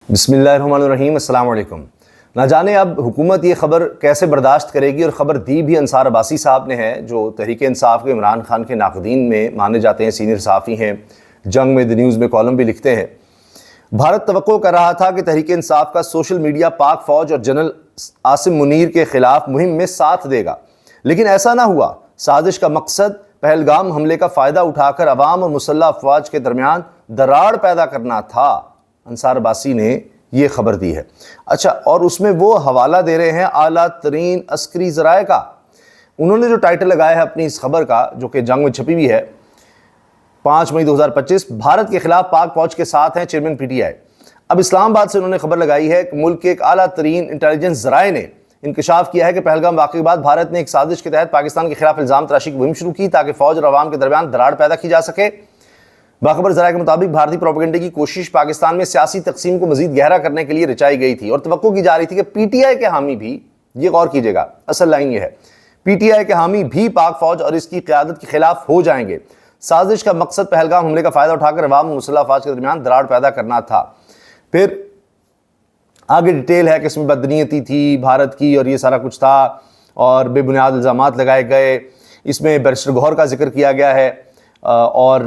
بسم اللہ الرحمن الرحیم، السلام علیکم۔ نہ جانے اب حکومت یہ خبر کیسے برداشت کرے گی، اور خبر دی بھی انصار عباسی صاحب نے ہے، جو تحریک انصاف کے عمران خان کے ناقدین میں مانے جاتے ہیں، سینئر صحافی ہیں، جنگ میں دی نیوز میں کالم بھی لکھتے ہیں۔ بھارت توقع کر رہا تھا کہ تحریک انصاف کا سوشل میڈیا پاک فوج اور جنرل عاصم منیر کے خلاف مہم میں ساتھ دے گا، لیکن ایسا نہ ہوا۔ سازش کا مقصد پہلگام حملے کا فائدہ اٹھا کر عوام اور مسلح افواج کے درمیان دراڑ پیدا کرنا تھا۔ انصار عباسی نے یہ خبر دی ہے۔ اچھا، اور اس میں وہ حوالہ دے رہے ہیں اعلیٰ ترین عسکری ذرائع کا۔ انہوں نے جو ٹائٹل لگایا ہے اپنی اس خبر کا، جو کہ جنگ میں چھپی ہوئی ہے، 5 مئی 2025، بھارت کے خلاف پاک فوج کے ساتھ ہیں چیئرمین پی ٹی آئی۔ اب اسلام آباد سے انہوں نے خبر لگائی ہے کہ ملک کے ایک اعلیٰ ترین انٹیلیجنس ذرائع نے انکشاف کیا ہے کہ پہلگام واقعے کے بعد بھارت نے ایک سازش کے تحت پاکستان کے خلاف الزام تراشی کی مہم شروع کی تاکہ فوج اور عوام کے درمیان دراڑ پیدا کی جا سکے۔ باخبر ذرائع کے مطابق بھارتی پروپیگنڈے کی کوشش پاکستان میں سیاسی تقسیم کو مزید گہرا کرنے کے لیے رچائی گئی تھی، اور توقع کی جا رہی تھی کہ پی ٹی آئی کے حامی بھی، یہ غور کیجئے گا، اصل لائن یہ ہے، پی ٹی آئی کے حامی بھی پاک فوج اور اس کی قیادت کے خلاف ہو جائیں گے۔ سازش کا مقصد پہلگام حملے کا فائدہ اٹھا کر عوام و مسلح افواج کے درمیان دراڑ پیدا کرنا تھا۔ پھر آگے ڈیٹیل ہے کہ اس میں بدنیتی تھی بھارت کی، اور یہ سارا کچھ تھا، اور بے بنیاد الزامات لگائے گئے۔ اس میں بیرسٹر گوہر کا ذکر کیا گیا ہے، اور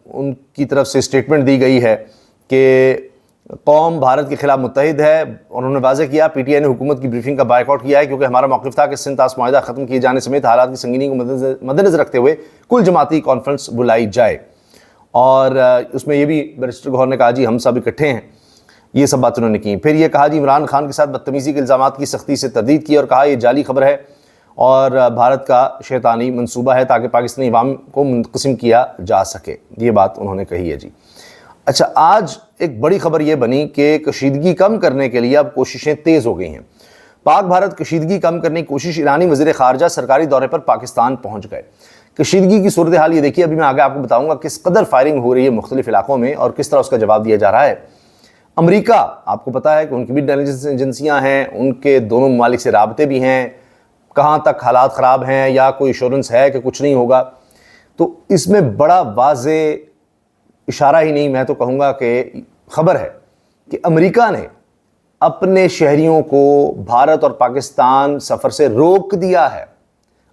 ان کی طرف سے اسٹیٹمنٹ دی گئی ہے کہ قوم بھارت کے خلاف متحد ہے، اور انہوں نے واضح کیا پی ٹی آئی نے حکومت کی بریفنگ کا بائیکاٹ کیا ہے، کیونکہ ہمارا موقف تھا کہ سندھ طاس معاہدہ ختم کیے جانے سمیت حالات کی سنگینی کو مد نظر رکھتے ہوئے کل جماعتی کانفرنس بلائی جائے۔ اور اس میں یہ بھی بیرسٹر گوہر نے کہا جی ہم سب اکٹھے ہیں، یہ سب باتیں انہوں نے کی۔ پھر یہ کہا جی عمران خان کے ساتھ بدتمیزی کے الزامات کی سختی سے تردید کی، اور کہا یہ جعلی خبر ہے اور بھارت کا شیطانی منصوبہ ہے تاکہ پاکستانی عوام کو منقسم کیا جا سکے۔ یہ بات انہوں نے کہی ہے جی۔ اچھا، آج ایک بڑی خبر یہ بنی کہ کشیدگی کم کرنے کے لیے اب کوششیں تیز ہو گئی ہیں۔ پاک بھارت کشیدگی کم کرنے کی کوشش، ایرانی وزیر خارجہ سرکاری دورے پر پاکستان پہنچ گئے۔ کشیدگی کی صورتحال یہ دیکھیے، ابھی میں آگے آپ کو بتاؤں گا کس قدر فائرنگ ہو رہی ہے مختلف علاقوں میں اور کس طرح اس کا جواب دیا جا رہا ہے۔ امریکہ، آپ کو پتا ہے کہ ان کی بھی انٹیلیجنس ایجنسیاں ہیں، ان کے دونوں ممالک سے رابطے بھی ہیں، کہاں تک حالات خراب ہیں یا کوئی ایشورنس ہے کہ کچھ نہیں ہوگا۔ تو اس میں بڑا واضح اشارہ ہی نہیں، میں تو کہوں گا کہ خبر ہے کہ امریکہ نے اپنے شہریوں کو بھارت اور پاکستان سفر سے روک دیا ہے۔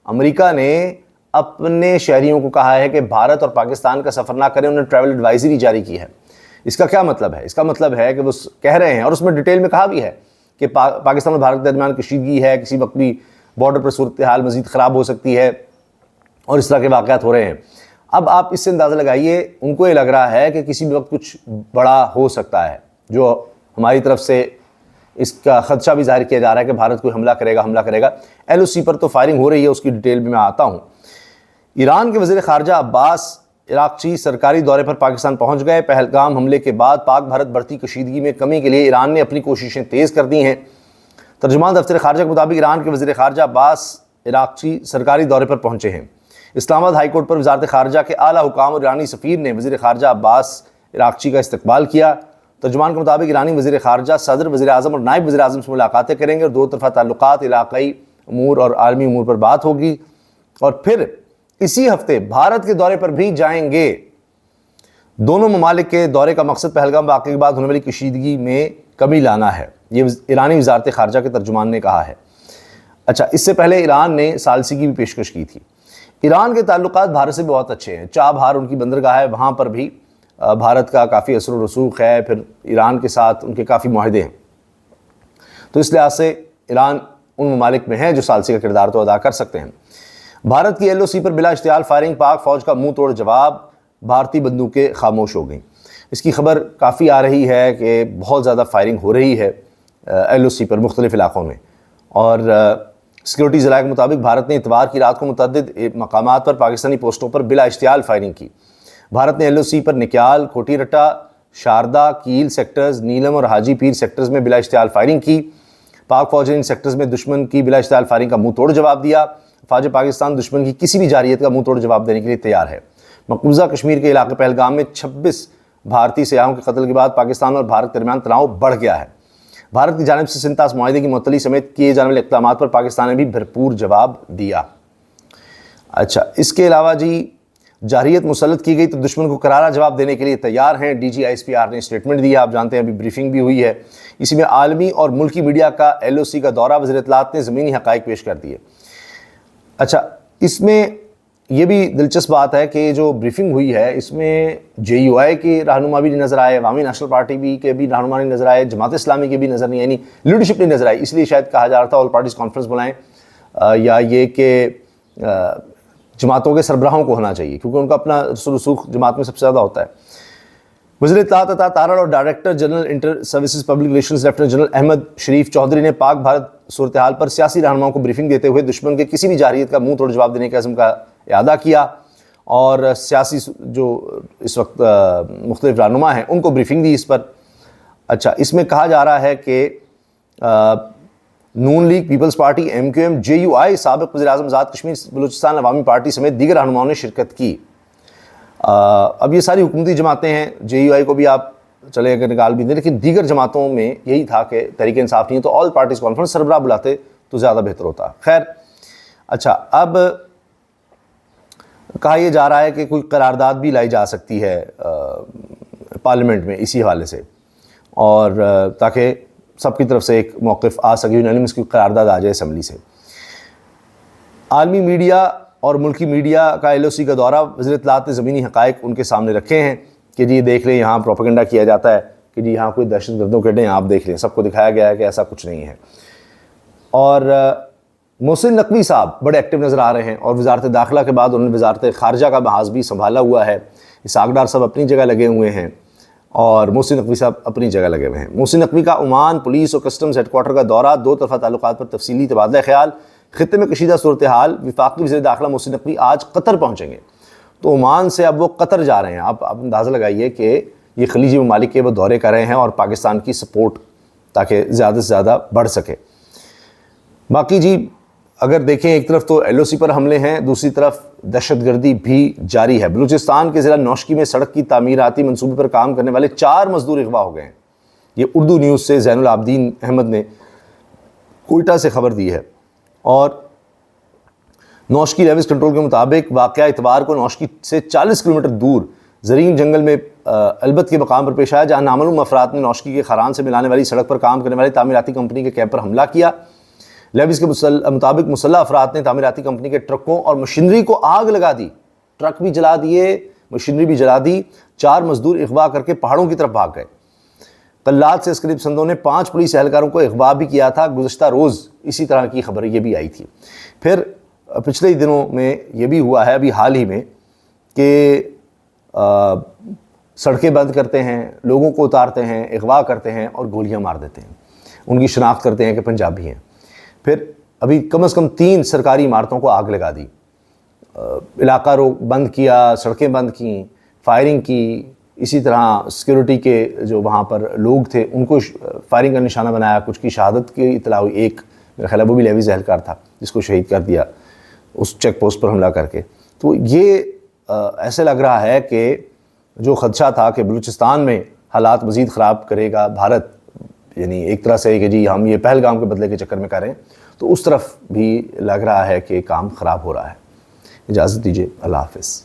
امریکہ نے اپنے شہریوں کو کہا ہے کہ بھارت اور پاکستان کا سفر نہ کریں، انہوں نے ٹریول ایڈوائزری جاری کی ہے۔ اس کا کیا مطلب ہے؟ اس کا مطلب ہے کہ وہ کہہ رہے ہیں، اور اس میں ڈیٹیل میں کہا بھی ہے کہ پاکستان اور بھارت کے درمیان کشیدگی ہے، کسی وقت بھی بارڈر پر صورتحال مزید خراب ہو سکتی ہے، اور اس طرح کے واقعات ہو رہے ہیں۔ اب آپ اس سے اندازہ لگائیے، ان کو یہ لگ رہا ہے کہ کسی بھی وقت کچھ بڑا ہو سکتا ہے، جو ہماری طرف سے اس کا خدشہ بھی ظاہر کیا جا رہا ہے کہ بھارت کوئی حملہ کرے گا۔ ایل او سی پر تو فائرنگ ہو رہی ہے، اس کی ڈیٹیل میں آتا ہوں۔ ایران کے وزیر خارجہ عباس عراقچی سرکاری دورے پر پاکستان پہنچ گئے۔ پہلگام حملے کے بعد پاک بھارت بڑھتی کشیدگی میں کمی کے لیے ایران نے اپنی کوششیں تیز کر دی ہیں۔ ترجمان دفتر خارجہ کے مطابق ایران کے وزیر خارجہ عباس عراقچی سرکاری دورے پر پہنچے ہیں۔ اسلام آباد ہائی کورٹ پر وزارت خارجہ کے اعلیٰ حکام اور ایرانی سفیر نے وزیر خارجہ عباس عراقچی کا استقبال کیا۔ ترجمان کے مطابق ایرانی وزیر خارجہ صدر، وزیر اعظم اور نائب وزیر اعظم سے ملاقاتیں کریں گے، اور دو طرفہ تعلقات، علاقائی امور اور عالمی امور پر بات ہوگی، اور پھر اسی ہفتے بھارت کے دورے پر بھی جائیں گے۔ دونوں ممالک کے دورے کا مقصد پہلگام واقعے کے بعد ہونے والی کشیدگی میں کمی لانا ہے، یہ ایرانی وزارت خارجہ کے ترجمان نے کہا ہے۔ اچھا، اس سے پہلے ایران نے ثالثی کی بھی پیشکش کی تھی۔ ایران کے تعلقات بھارت سے بہت اچھے ہیں، چابہار ان کی بندرگاہ ہے، وہاں پر بھی بھارت کا کافی اثر و رسوخ ہے، پھر ایران کے ساتھ ان کے کافی معاہدے ہیں، تو اس لحاظ سے ایران ان ممالک میں ہے جو ثالثی کا کردار تو ادا کر سکتے ہیں۔ بھارت کی ایل او سی پر بلا اشتعال فائرنگ، پاک فوج کا منہ توڑ جواب، بھارتی بندوقیں خاموش ہو گئیں۔ اس کی خبر کافی آ رہی ہے کہ بہت زیادہ فائرنگ ہو رہی ہے ایل او سی پر مختلف علاقوں میں، اور سیکورٹی ذرائع کے مطابق بھارت نے اتوار کی رات کو متعدد مقامات پر پاکستانی پوسٹوں پر بلا اشتعال فائرنگ کی۔ بھارت نے ایل او سی پر نکیال، کوٹی رٹا، شاردا، کیل سیکٹرز، نیلم اور حاجی پیر سیکٹرز میں بلا اشتعال فائرنگ کی۔ پاک فوج نے ان سیکٹرز میں دشمن کی بلا اشتعال فائرنگ کا منہ توڑ جواب دیا۔ فوج پاکستان دشمن کی کسی بھی جارحیت کا منہ توڑ جواب دینے کے لیے تیار ہے۔ مقبوضہ کشمیر کے علاقے پہلگام میں 26 بھارتی سیاحوں کے قتل کے بعد پاکستان اور بھارت کے درمیان تناؤ بڑھ گیا ہے۔ بھارت کی جانب سے سندھ طاس معاہدے کی معطلی سمیت کیے جانے والے اقدامات پر پاکستان نے بھی بھرپور جواب دیا۔ اچھا، اس کے علاوہ جی جارحیت مسلط کی گئی تو دشمن کو کرارا جواب دینے کے لیے تیار ہیں. DGISPR نے اسٹیٹمنٹ دیا, آپ جانتے ہیں ابھی بریفنگ بھی ہوئی ہے. اسی میں عالمی اور ملکی میڈیا کا LOC کا دورہ, وزیر اطلاعات نے زمینی حقائق پیش کر دیے. اچھا, اس میں یہ بھی دلچسپ بات ہے کہ جو بریفنگ ہوئی ہے اس میں JUI کے رہنما بھی نہیں نظر آئے, عوامی نیشنل پارٹی بھی کے بھی رہنما نہیں نظر آئے, جماعت اسلامی کے بھی نظر نہیں آئے, یعنی لیڈرشپ نہیں نظر آئی. اس لیے شاید کہا جا رہا تھا آل پارٹیز کانفرنس بلائیں, یا یہ کہ جماعتوں کے سربراہوں کو ہونا چاہیے کیونکہ ان کا اپنا رسوخ جماعت میں سب سے زیادہ ہوتا ہے. وزیر اطلاعات عطا تارڑ اور director general inter services public relations lieutenant general Ahmed Sharif Chaudhry نے پاک بھارت صورتحال پر سیاسی رہنماؤں کو بریفنگ دیتے ہوئے دشمن کے کسی بھی جارحیت کا منہ توڑ جواب دینے کے عزم کا اعادہ کیا, اور سیاسی جو اس وقت مختلف رہنما ہیں ان کو بریفنگ دی اس پر. اچھا, اس میں کہا جا رہا ہے کہ Noon league, peoples party, MQM, JUI, سابق وزیر اعظم آزاد کشمیر بلوچستان عوامی پارٹی سمیت دیگر رہنماؤں نے شرکت کی. اب یہ ساری حکومتی جماعتیں ہیں, JUI کو بھی آپ چلے اگر نکال بھی دیں, لیکن دیگر جماعتوں میں یہی تھا کہ تحریک انصاف نہیں ہے تو آل پارٹیز کانفرنس سربراہ بلاتے تو زیادہ بہتر ہوتا. خیر, اچھا, اب کہا یہ جا رہا ہے کہ کوئی قرارداد بھی لائی جا سکتی ہے پارلیمنٹ میں اسی حوالے سے, اور تاکہ سب کی طرف سے ایک موقف آ سکے, یونانیمس کی قرارداد آ جائے اسمبلی سے. عالمی میڈیا اور ملکی میڈیا کا LOC کا دورہ, وزیر اطلاعات نے زمینی حقائق ان کے سامنے رکھے ہیں کہ جی دیکھ لیں یہاں پروپیگنڈا کیا جاتا ہے کہ جی یہاں کوئی دہشت گردوں کے اڈے ہیں, آپ دیکھ لیں, سب کو دکھایا گیا ہے کہ ایسا کچھ نہیں ہے. اور محسن نقوی صاحب بڑے ایکٹیو نظر آ رہے ہیں, اور وزارت داخلہ کے بعد انہوں نے وزارت خارجہ کا محاذ بھی سنبھالا ہوا ہے. اسحاق ڈار صاحب اپنی جگہ لگے ہوئے ہیں اور محسن نقوی صاحب اپنی جگہ لگے ہوئے ہیں. محسن نقوی کا عمان پولیس اور کسٹمز ہیڈ کوارٹر کا دورہ, دو طرفہ تعلقات پر تفصیلی تبادلہ خیال, خطے میں کشیدہ صورتحال. وفاقی وزیر داخلہ محسن نقوی آج قطر پہنچیں گے, تو عمان سے اب وہ قطر جا رہے ہیں. آپ اندازہ لگائیے کہ یہ خلیجی ممالک کے وہ دورے کر رہے ہیں اور پاکستان کی سپورٹ تاکہ زیادہ سے زیادہ بڑھ سکے. باقی جی اگر دیکھیں ایک طرف تو LOC پر حملے ہیں, دوسری طرف دہشت گردی بھی جاری ہے. بلوچستان کے ضلع نوشکی میں سڑک کی تعمیراتی منصوبے پر کام کرنے والے 4 مزدور اغوا ہو گئے ہیں. یہ اردو نیوز سے زین العابدین احمد نے کوئٹہ سے خبر دی ہے. اور نوشکی لیویز کنٹرول کے مطابق واقعہ اتوار کو نوشکی سے 40 کلومیٹر دور زرین جنگل میں البت کے مقام پر پیش آیا, جہاں نامعلوم افراد نے نوشکی کے خران سے ملانے والی سڑک پر کام کرنے والی تعمیراتی کمپنی کے کیمپ پر حملہ کیا. لیویز کے مطابق مسلح افراد نے تعمیراتی کمپنی کے ٹرکوں اور مشینری کو آگ لگا دی, ٹرک بھی جلا دیے, مشینری بھی جلا دی. 4 مزدور اغوا کر کے پہاڑوں کی طرف بھاگ گئے. قلات سے عسکری پسندوں نے 5 پولیس اہلکاروں کو اغوا بھی کیا تھا. گزشتہ روز اسی طرح کی خبر یہ بھی آئی تھی. پھر پچھلے دنوں میں یہ بھی ہوا ہے ابھی حال ہی میں کہ سڑکیں بند کرتے ہیں, لوگوں کو اتارتے ہیں, اغوا کرتے ہیں اور گولیاں مار دیتے ہیں. ان کی شناخت کرتے ہیں کہ پنجابی ہیں. پھر ابھی کم از کم 3 سرکاری عمارتوں کو آگ لگا دی, علاقہ بند کیا, سڑکیں بند کیں, فائرنگ کی. اسی طرح سیکیورٹی کے جو وہاں پر لوگ تھے ان کو فائرنگ کا نشانہ بنایا. کچھ کی شہادت کی اطلاع ہوئی, ایک میرا خیال ہے وہ بھی لیویز اہلکار تھا جس کو شہید کر دیا اس چیک پوسٹ پر حملہ کر کے. تو یہ ایسے لگ رہا ہے کہ جو خدشہ تھا کہ بلوچستان میں حالات مزید خراب کرے گا بھارت, یعنی ایک طرح سے کہ جی ہم یہ پہلگام کے بدلے کے چکر میں کریں, تو اس طرف بھی لگ رہا ہے کہ کام خراب ہو رہا ہے. اجازت دیجیے, اللہ حافظ.